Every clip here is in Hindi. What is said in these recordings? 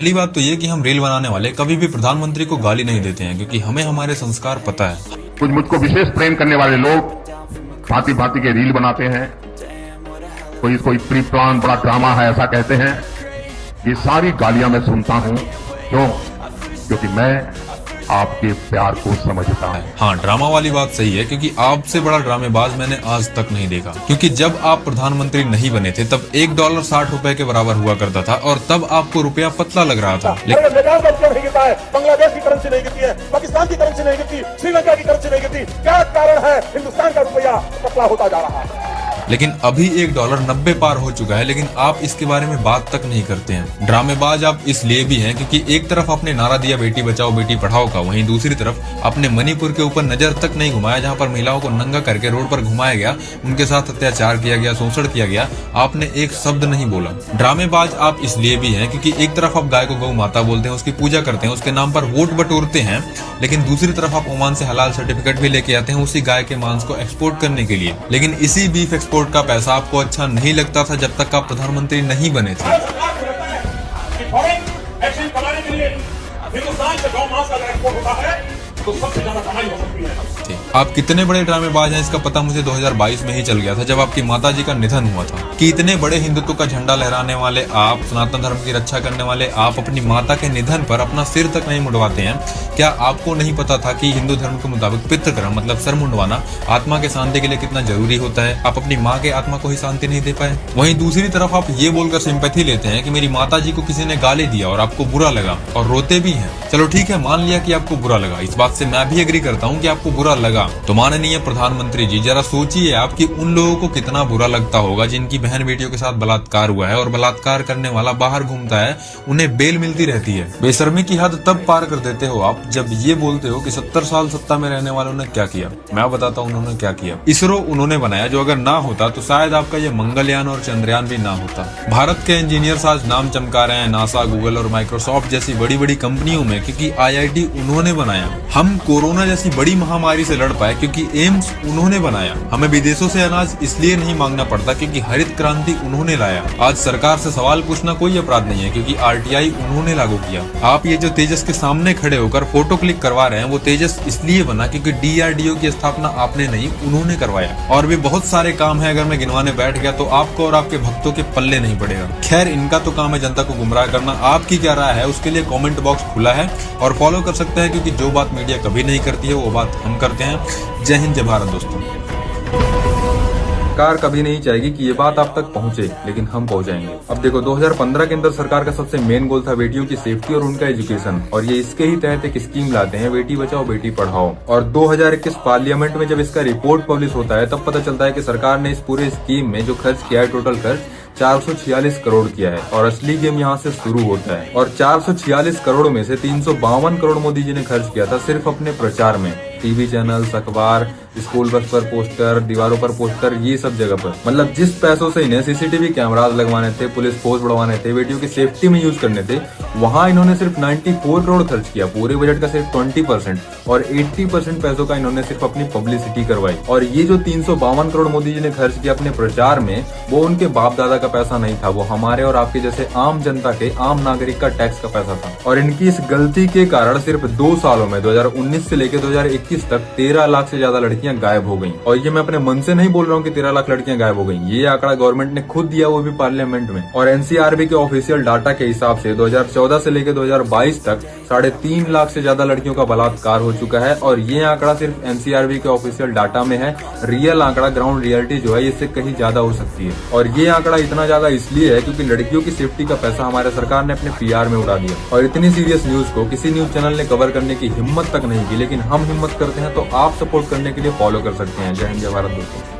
पहली बात तो ये कि हम रील बनाने वाले कभी भी प्रधानमंत्री को गाली नहीं देते हैं, क्योंकि हमें हमारे संस्कार पता है। कुछ मुझको विशेष प्रेम करने वाले लोग भांति भांति के रील बनाते हैं, कोई इसको प्री प्लान बड़ा ड्रामा है ऐसा कहते हैं। ये सारी गालियां मैं सुनता हूं, क्यों? क्योंकि मैं आपके प्यार को समझता हूं। हाँ, ड्रामा वाली बात सही है, क्योंकि आपसे बड़ा ड्रामेबाज मैंने आज तक नहीं देखा। क्योंकि जब आप प्रधानमंत्री नहीं बने थे तब $1 ₹60 के बराबर हुआ करता था, और तब आपको रुपया पतला लग रहा था। लेकिन नहीं गिरता है, बांग्लादेश की करेंसी नहीं गिरती है, पाकिस्तान की करेंसी नहीं गिरती, श्रीलंका की करेंसी नहीं गिरती। क्या कारण है? हिंदुस्तान का रुपया पतला होता जा रहा है। लेकिन अभी $1 90 पार हो चुका है, लेकिन आप इसके बारे में बात तक नहीं करते हैं। ड्रामेबाज आप इसलिए भी हैं क्योंकि एक तरफ आपने नारा दिया बेटी बचाओ बेटी पढ़ाओ का, वहीं दूसरी तरफ आपने मणिपुर के ऊपर नजर तक नहीं घुमाया, जहां पर महिलाओं को नंगा करके रोड पर घुमाया गया, उनके साथ अत्याचार किया गया, शोषण किया गया। आपने एक शब्द नहीं बोला। ड्रामेबाज आप इसलिए भी हैं क्योंकि एक तरफ आप गाय को गौ माता बोलते हैं, उसकी पूजा करते हैं, उसके नाम पर वोट बटोरते हैं, लेकिन दूसरी तरफ आप ओमान से हलाल सर्टिफिकेट भी लेके आते हैं उसी गाय के मांस को एक्सपोर्ट करने के लिए। लेकिन इसी बीफ एक्सपोर्ट का पैसा आपको अच्छा नहीं लगता था जब तक आप प्रधानमंत्री नहीं बने थे। हिंदुस्तान से गौ मांस का एक्सपोर्ट होता है तो सबसे ज्यादा कमाई हो सकती है। आप कितने बड़े ड्रामेबाज हैं इसका पता मुझे 2022 में ही चल गया था, जब आपकी माताजी का निधन हुआ था। कि इतने बड़े हिंदुत्व का झंडा लहराने वाले आप, सनातन धर्म की रक्षा करने वाले आप, अपनी माता के निधन पर अपना सिर तक नहीं मुंडवाते हैं। क्या आपको नहीं पता था कि हिंदू धर्म के मुताबिक पितृकर्म मतलब सर मुंडवाना आत्मा के शांति के लिए कितना जरूरी होता है? आप अपनी माँ के आत्मा को ही शांति नहीं दे पाए। वहीं दूसरी तरफ आप ये बोलकर सिंपैथी लेते हैं कि मेरी माताजी को किसी ने गाली दिया और आपको बुरा लगा, और रोते भी हैं। चलो ठीक है, मान लिया कि आपको बुरा लगा, इस बात से मैं भी एग्री करता हूँ कि आपको बुरा लगा। तो माननीय प्रधानमंत्री जी, जरा सोचिए आप कि उन लोगों को कितना बुरा लगता होगा जिनकी बहन बेटियों के साथ बलात्कार हुआ है और बलात्कार करने वाला बाहर घूमता है, उन्हें बेल मिलती रहती है। बेशर्मी की हद तब पार कर देते हो आप जब ये बोलते हो कि 70 साल सत्ता में रहने वालों ने क्या किया। मैं बताता हूँ उन्होंने क्या किया। इसरो उन्होंने बनाया, जो अगर ना होता तो शायद आपका ये मंगलयान और चंद्रयान भी ना होता। भारत के इंजीनियर्स आज नाम चमका रहे हैं नासा, गूगल और माइक्रोसॉफ्ट जैसी बड़ी बड़ी कंपनियों में, क्योंकि IIT उन्होंने बनाया। हम कोरोना जैसी बड़ी महामारी से लड़ पाए क्योंकि एम्स उन्होंने बनाया। हमें विदेशों से अनाज इसलिए नहीं मांगना पड़ता क्योंकि हरित क्रांति उन्होंने लाया। आज सरकार से सवाल पूछना कोई अपराध नहीं है क्योंकि RTI उन्होंने लागू किया। आप ये जो तेजस के सामने खड़े होकर फोटो क्लिक करवा रहे हैं, वो तेजस इसलिए बना क्योंकि DRDO की स्थापना आपने नहीं, उन्होंने करवाया। और भी बहुत सारे काम है, अगर मैं गिनवाने बैठ गया तो आपको और आपके भक्तों के पल्ले नहीं पड़ेगा। खैर, इनका तो काम है जनता को गुमराह करना। आपकी क्या राय है उसके लिए कमेंट बॉक्स खुला है, और फॉलो कर सकते हैं, क्योंकि जो बात मीडिया कभी नहीं करती है वो बात हम करते हैं। जय हिंद, जय भारत दोस्तों। सरकार कभी नहीं चाहेगी कि ये बात आप तक पहुंचे, लेकिन हम पहुंचाएंगे। अब देखो, 2015 के अंदर सरकार का सबसे मेन गोल था बेटियों की सेफ्टी और उनका एजुकेशन, और ये इसके ही तहत एक स्कीम लाते हैं, बेटी बचाओ बेटी पढ़ाओ। और 2021 पार्लियामेंट में जब इसका रिपोर्ट पब्लिश होता है तब पता चलता है कि सरकार ने इस पूरे स्कीम में जो खर्च किया है, टोटल खर्च 446 करोड़ किया है। और असली गेम यहाँ से शुरू होता है। और 446 करोड़ में से 352 करोड़ मोदी जी ने खर्च किया था सिर्फ अपने प्रचार में। टीवी चैनल्स, अखबार, स्कूल बस पर पोस्टर, दीवारों पर पोस्टर, ये सब जगह पर। मतलब जिस पैसों से इन्हें CCTV कैमरास लगवाने थे, पुलिस फोर्स बढ़वाने थे, बेटियों की सेफ्टी में यूज करने थे, वहां इन्होंने सिर्फ 94 करोड़ खर्च किया। पूरे बजट का सिर्फ 20%, और 80% पैसों का इन्होंने सिर्फ अपनी पब्लिसिटी करवाई। और ये जो 352 करोड़ मोदी जी ने खर्च किया अपने प्रचार में, वो उनके बाप दादा का पैसा नहीं था, वो हमारे और आपके जैसे आम जनता के, आम नागरिक का टैक्स का पैसा था। और इनकी इस गलती के कारण सिर्फ 2 सालों में 2019 से लेकर 2021 तक 13 लाख से ज्यादा लड़कियां गायब हो गईं। और ये मैं अपने मन से नहीं बोल रहा हूँ कि 13 लाख लड़कियां गायब हो गईं। ये आंकड़ा गवर्नमेंट ने खुद दिया, वो भी पार्लियामेंट में। और NCRB के ऑफिशियल डाटा के हिसाब से 2014 से लेकर 2022 तक 3.5 लाख से ज्यादा लड़कियों का बलात्कार हो चुका है। और ये आंकड़ा सिर्फ NCRB के ऑफिशियल डाटा में है। रियल आंकड़ा, ग्राउंड रियलिटी जो है, इससे कहीं ज्यादा हो सकती है। और ये आंकड़ा इतना ज्यादा इसलिए है क्योंकि लड़कियों की सेफ्टी का पैसा हमारे सरकार ने अपने PR में उड़ा दिया। और इतनी सीरियस न्यूज को किसी न्यूज चैनल ने कवर करने की हिम्मत तक नहीं की, लेकिन हम हिम्मत करते हैं, तो आप सपोर्ट करने के लिए फॉलो कर सकते हैं। जय हिंद, जय भारत दोस्तों।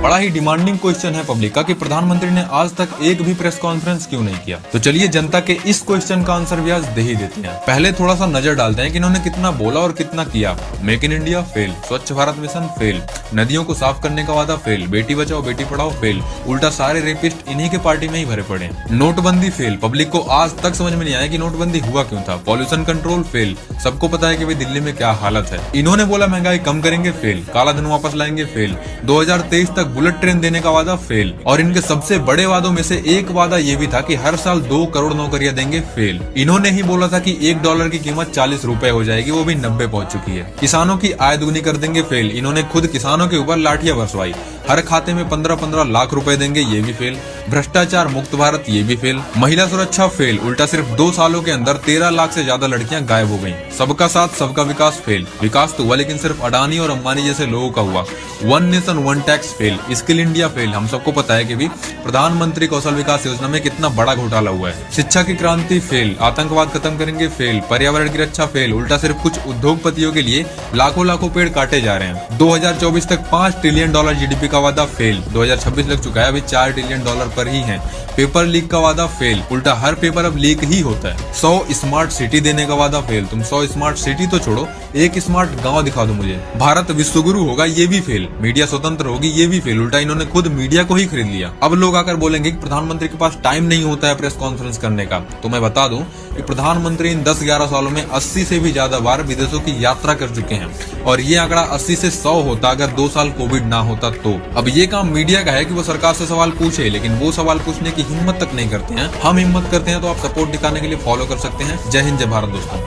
बड़ा ही डिमांडिंग क्वेश्चन है पब्लिक का कि प्रधानमंत्री ने आज तक एक भी प्रेस कॉन्फ्रेंस क्यों नहीं किया। तो चलिए जनता के इस क्वेश्चन का आंसर भी आज दे ही देते हैं। पहले थोड़ा सा नजर डालते हैं कि इन्होंने कितना बोला और कितना किया। मेक इन इंडिया फेल, स्वच्छ भारत मिशन फेल, नदियों को साफ करने का वादा फेल, बेटी बचाओ बेटी पढ़ाओ फेल, उल्टा सारे रेपिस्ट इन्हीं के पार्टी में ही भरे पड़े। नोटबंदी फेल, पब्लिक को आज तक समझ में नहीं आया कि नोटबंदी हुआ क्यों था। पॉल्यूशन कंट्रोल फेल, सबको पता है कि भाई दिल्ली में क्या हालत है। इन्होंने बोला महंगाई कम करेंगे फेल, काला धन वापस लाएंगे फेल, 2023 तक बुलेट ट्रेन देने का वादा फेल। और इनके सबसे बड़े वादों में से एक वादा ये भी था कि हर साल 2 करोड़ नौकरियां देंगे, फेल। इन्होंने ही बोला था कि $1 की कीमत 40 रुपए हो जाएगी, वो भी 90 पहुंच चुकी है। किसानों की आय दुगनी कर देंगे, फेल। इन्होंने खुद किसानों के ऊपर लाठियां बरसवाई। हर खाते में 15-15 लाख रुपए देंगे, ये भी फेल। भ्रष्टाचार मुक्त भारत, ये भी फेल। महिला सुरक्षा फेल। उल्टा सिर्फ 2 सालों के अंदर 13 लाख से ज्यादा लड़कियां गायब हो गईं। सबका साथ सबका विकास फेल। विकास तो हुआ लेकिन सिर्फ अडानी और अंबानी जैसे लोगों का हुआ। One nation one tax fail. Skill India fail. हम सबको पता है कि भी प्रधानमंत्री कौशल विकास योजना में कितना बड़ा घोटाला हुआ है। शिक्षा की क्रांति फेल। आतंकवाद खत्म करेंगे, फेल। पर्यावरण की रक्षा फेल। उल्टा सिर्फ कुछ उद्योगपतियों के लिए लाखों पेड़ काटे जा रहे हैं। 2024 तक $5 ट्रिलियन जीडीपी का वादा फेल। 2026 लग चुका है, अभी $4 ट्रिलियन पर ही है। पेपर लीक का वादा फेल। उल्टा हर पेपर अब लीक ही होता है। 100 स्मार्ट सिटी देने का वादा फेल। तुम 100 स्मार्ट सिटी तो छोड़ो, एक स्मार्ट गांव दिखा दो मुझे। भारत विश्वगुरु होगा, ये भी फेल। मीडिया स्वतंत्र होगी, ये भी फेल। उल्टा इन्होंने खुद मीडिया को ही खरीद लिया। अब लोग आकर बोलेंगे कि प्रधानमंत्री के पास टाइम नहीं होता है प्रेस कॉन्फ्रेंस करने का। तो मैं बता दूं कि प्रधानमंत्री इन 10-11 सालों में 80 से भी ज्यादा बार विदेशों की यात्रा कर चुके हैं। और ये आंकड़ा 80 से 100 होता अगर 2 साल कोविड ना होता तो। अब ये काम मीडिया का है कि वो सरकार से सवाल पूछे, लेकिन वो सवाल पूछने की हिम्मत तक नहीं करते हैं। हम हिम्मत करते हैं, तो आप सपोर्ट दिखाने के लिए फॉलो कर सकते हैं। जय हिंद, जय भारत दोस्तों।